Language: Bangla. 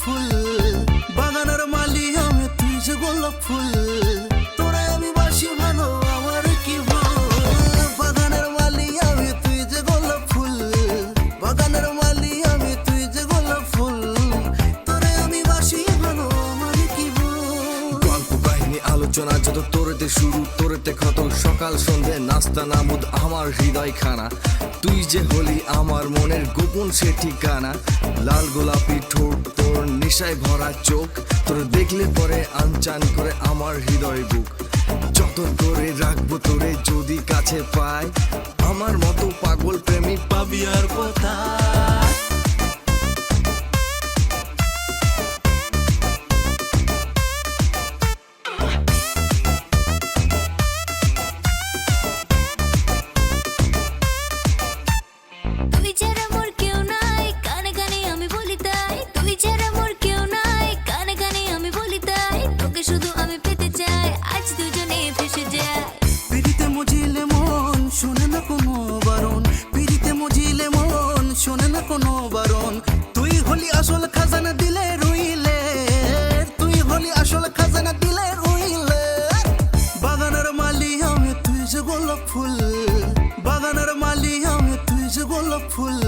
ফুল বাগানের মালি আমি তুই যে গোলাপ ফুল তোরে আমি বাসি ভালো আমার কি ভুল বাগানের মালি আমি তুই যে গোলাপ ফুল বাগানের মালি আমি তুই যে গোলাপ ফুল তোরে আমি বাসি ভালো আমার কি ভুল গল্প কাহিনী আলোচনা যত তোরেতে শুরু তোরেতে ক্ষত সকাল সন্ধে নাস্তা নাবুদ আমার হৃদয় খানা তুই যে হলি আমার মনের গোপন সে ঠিকানা লাল গোলাপি ঠোঁট তোর নেশায় ভরা চোখ তোর দেখলে পরে আনচান করে আমার হৃদয় বুক যতন করে রাখবো তোরে যদি কাছে পাই আমার মতো পাগল প্রেমিক পাবি আর কোথায় কোনো বারণ তুই হলি আসল খাজানা দিলে রইলে তুই হলি আসল খাজানা দিলে রইলে বাগানের মালি আমি তুই যে গোলাপ ফুল বাগানের মালি আমি তুই যে গোলাপ ফুল